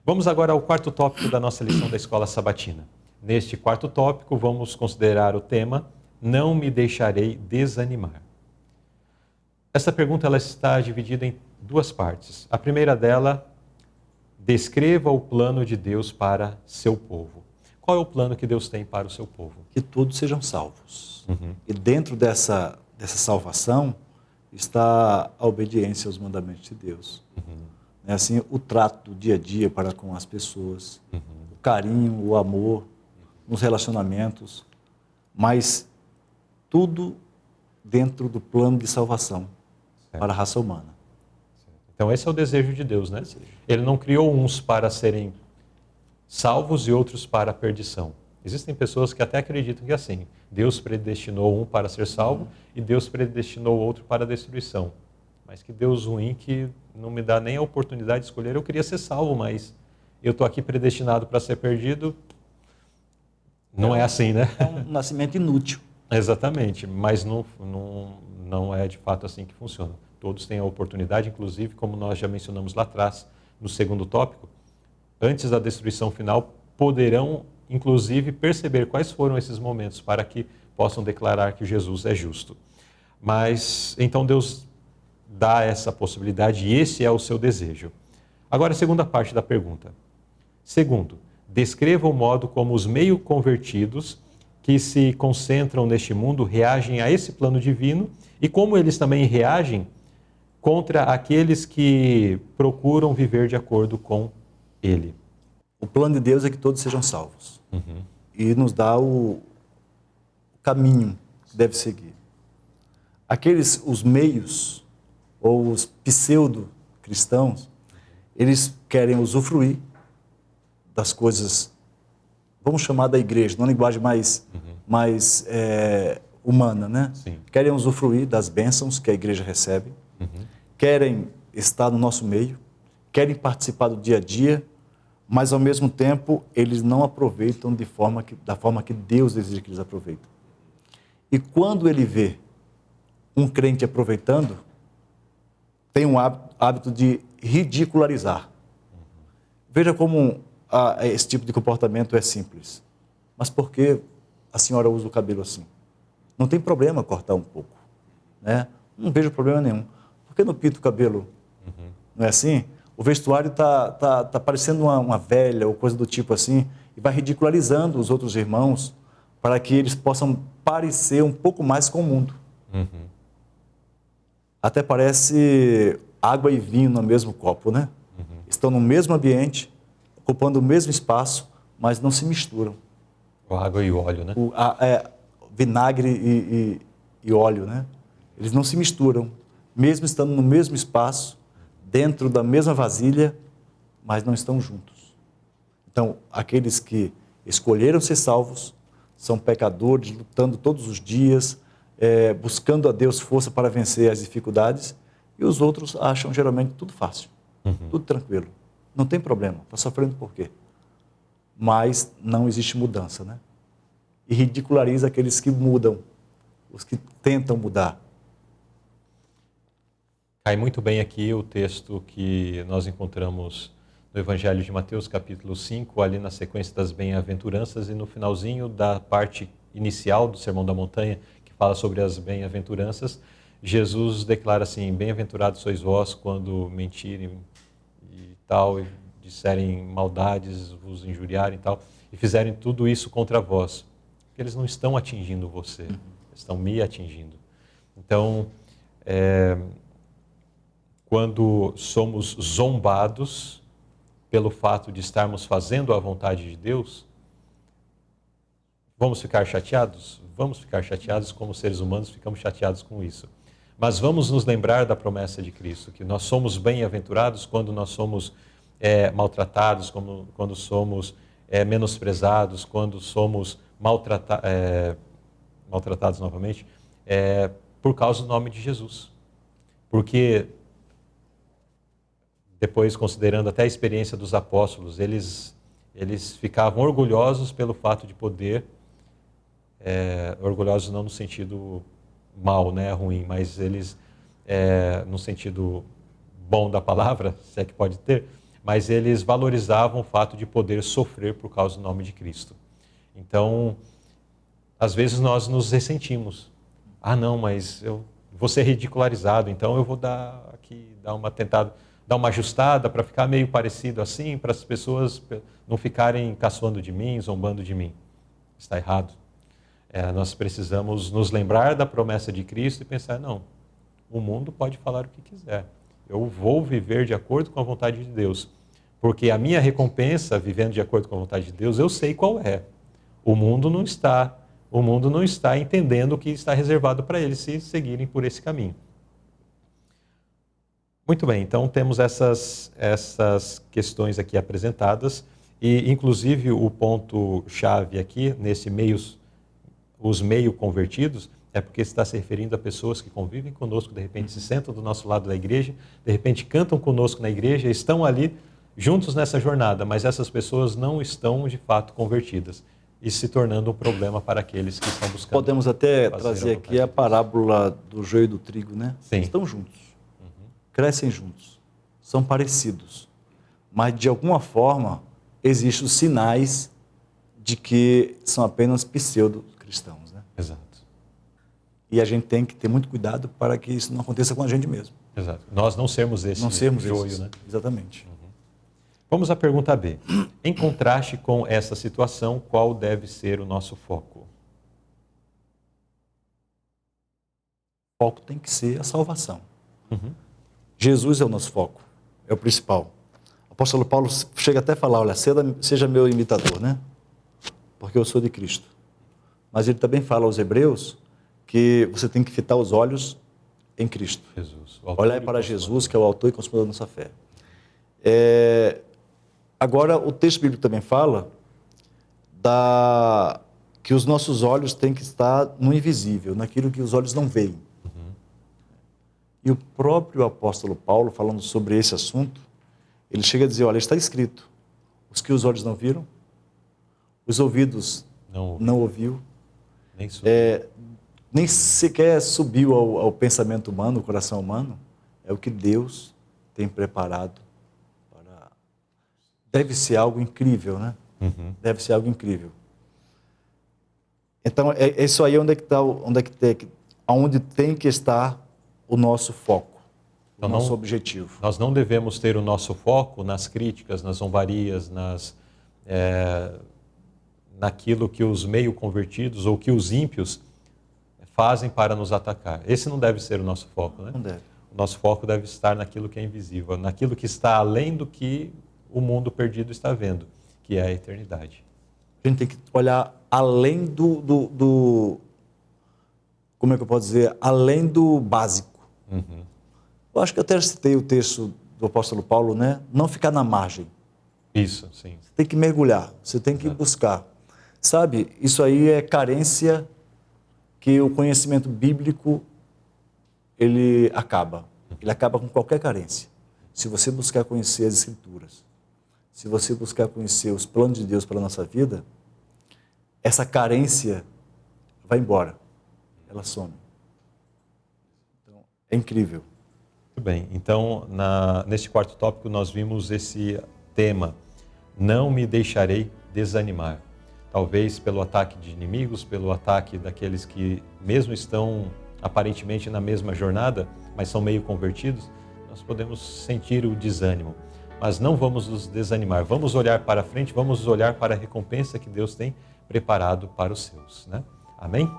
Vamos agora ao quarto tópico da nossa lição da Escola Sabatina. Neste quarto tópico, vamos considerar o tema Não me deixarei desanimar. Essa pergunta ela está dividida em duas partes. A primeira dela, descreva o plano de Deus para seu povo. Qual é o plano que Deus tem para o seu povo? Que todos sejam salvos. E dentro dessa salvação está a obediência aos mandamentos de Deus. É assim, o trato do dia a dia para com as pessoas, o carinho, o amor, nos relacionamentos, mas tudo dentro do plano de salvação para a raça humana. Então esse é o desejo de Deus, né? Ele não criou uns para serem salvos e outros para a perdição. Existem pessoas que até acreditam que assim, Deus predestinou um para ser salvo e Deus predestinou outro para a destruição. Mas que Deus ruim que não me dá nem a oportunidade de escolher. Eu queria ser salvo, mas eu estou aqui predestinado para ser perdido. Não é assim, né? É um nascimento inútil. Exatamente, mas não é de fato assim que funciona. Todos têm a oportunidade, inclusive, como nós já mencionamos lá atrás, no segundo tópico, antes da destruição final, poderão, inclusive, perceber quais foram esses momentos para que possam declarar que Jesus é justo. Mas, então, Deus dá essa possibilidade e esse é o seu desejo. Agora, a segunda parte da pergunta. Segundo, descreva o modo como os meio convertidos que se concentram neste mundo reagem a esse plano divino e como eles também reagem contra aqueles que procuram viver de acordo com ele. O plano de Deus é que todos sejam salvos. E nos dá o caminho que deve seguir. Os meios, ou os pseudo-cristãos, eles querem usufruir das coisas, vamos chamar da igreja, numa linguagem mais humana, né? Sim. Querem usufruir das bênçãos que a igreja recebe, querem estar no nosso meio, querem participar do dia a dia, mas ao mesmo tempo eles não aproveitam da forma que Deus deseja que eles aproveitem. E quando ele vê um crente aproveitando, tem um hábito de ridicularizar. Veja como esse tipo de comportamento é simples. Mas por que a senhora usa o cabelo assim? Não tem problema cortar um pouco, né? Não vejo problema nenhum. Por que não pinta o cabelo? Não é assim? O vestuário tá parecendo uma velha ou coisa do tipo assim, e vai ridicularizando os outros irmãos para que eles possam parecer um pouco mais com o mundo. Até parece água e vinho no mesmo copo, né? Estão no mesmo ambiente, ocupando o mesmo espaço, mas não se misturam. O água e o óleo, né? Vinagre e óleo, né? Eles não se misturam, mesmo estando no mesmo espaço, dentro da mesma vasilha, mas não estão juntos. Então, aqueles que escolheram ser salvos, são pecadores, lutando todos os dias, buscando a Deus força para vencer as dificuldades, e os outros acham geralmente tudo fácil, tudo tranquilo. Não tem problema, está sofrendo por quê? Mas não existe mudança, né? E ridiculariza aqueles que mudam, os que tentam mudar. Cai muito bem aqui o texto que nós encontramos no Evangelho de Mateus, capítulo 5, ali na sequência das bem-aventuranças e no finalzinho da parte inicial do Sermão da Montanha, que fala sobre as bem-aventuranças, Jesus declara assim, bem-aventurados sois vós quando mentirem e tal, e disserem maldades, vos injuriarem e tal, e fizerem tudo isso contra vós. Porque eles não estão atingindo você, estão me atingindo. Então, quando somos zombados pelo fato de estarmos fazendo a vontade de Deus, vamos ficar chateados? Vamos ficar chateados, como seres humanos ficamos chateados com isso. Mas vamos nos lembrar da promessa de Cristo, que nós somos bem-aventurados quando nós somos maltratados, quando somos menosprezados, quando somos maltratados novamente, por causa do nome de Jesus. Porque, depois considerando até a experiência dos apóstolos, eles ficavam orgulhosos pelo fato de poder, orgulhosos não no sentido mal, né, ruim, mas eles, no sentido bom da palavra, se é que pode ter, mas eles valorizavam o fato de poder sofrer por causa do nome de Cristo. Então, às vezes nós nos ressentimos. Ah, não, mas eu vou ser ridicularizado, então eu vou dar uma ajustada para ficar meio parecido assim, para as pessoas não ficarem caçoando de mim, zombando de mim. Está errado. Nós precisamos nos lembrar da promessa de Cristo e pensar, não, o mundo pode falar o que quiser. Eu vou viver de acordo com a vontade de Deus. Porque a minha recompensa, vivendo de acordo com a vontade de Deus, eu sei qual é. O mundo não está entendendo o que está reservado para eles se seguirem por esse caminho. Muito bem, então temos essas questões aqui apresentadas e, inclusive, o ponto-chave aqui, os meio convertidos, é porque está se referindo a pessoas que convivem conosco, de repente se sentam do nosso lado da igreja, de repente cantam conosco na igreja, estão ali juntos nessa jornada, mas essas pessoas não estão de fato convertidas e se tornando um problema para aqueles que estão buscando. Podemos até trazer aqui a parábola do joio e do trigo, né? Sim. Estão juntos, crescem juntos, são parecidos, mas de alguma forma existem os sinais de que são apenas pseudo-cristãos, né? Exato. E a gente tem que ter muito cuidado para que isso não aconteça com a gente mesmo. Exato. Nós não sermos esse joio, né? Exatamente. Vamos à pergunta B. Em contraste com essa situação, qual deve ser o nosso foco? O foco tem que ser a salvação. Jesus é o nosso foco, é o principal. O apóstolo Paulo chega até a falar, olha, seja meu imitador, né? Porque eu sou de Cristo. Mas ele também fala aos hebreus que você tem que fitar os olhos em Cristo. Jesus. Olhar para Jesus, que é o autor e consumador da nossa fé. Agora, o texto bíblico também fala que os nossos olhos têm que estar no invisível, naquilo que os olhos não veem. E o próprio apóstolo Paulo, falando sobre esse assunto, ele chega a dizer, olha, está escrito, os que os olhos não viram, os ouvidos não ouviu, nem sequer subiu ao pensamento humano, ao coração humano, é o que Deus tem preparado. Deve ser algo incrível, né? Deve ser algo incrível. Então, é isso aí onde tem que estar o nosso foco, o nosso objetivo. Nós não devemos ter o nosso foco nas críticas, nas zombarias, naquilo que os meio convertidos ou que os ímpios fazem para nos atacar. Esse não deve ser o nosso foco, né? Não deve. O nosso foco deve estar naquilo que é invisível, naquilo que está além do que o mundo perdido está vendo, que é a eternidade. A gente tem que olhar além como é que eu posso dizer? Além do básico. Eu acho que eu até citei o texto do apóstolo Paulo, né? Não ficar na margem. Isso, sim. Você tem que mergulhar, você tem que buscar. Sabe, isso aí é carência que o conhecimento bíblico, ele acaba. Ele acaba com qualquer carência. Se você buscar conhecer as Escrituras, se você buscar conhecer os planos de Deus para a nossa vida, essa carência vai embora. Ela some. Então, é incrível. Muito bem. Então, neste quarto tópico, nós vimos esse tema, não me deixarei desanimar. Talvez pelo ataque de inimigos, pelo ataque daqueles que mesmo estão aparentemente na mesma jornada, mas são meio convertidos, nós podemos sentir o desânimo. Mas não vamos nos desanimar, vamos olhar para frente, vamos olhar para a recompensa que Deus tem preparado para os seus, né? Amém?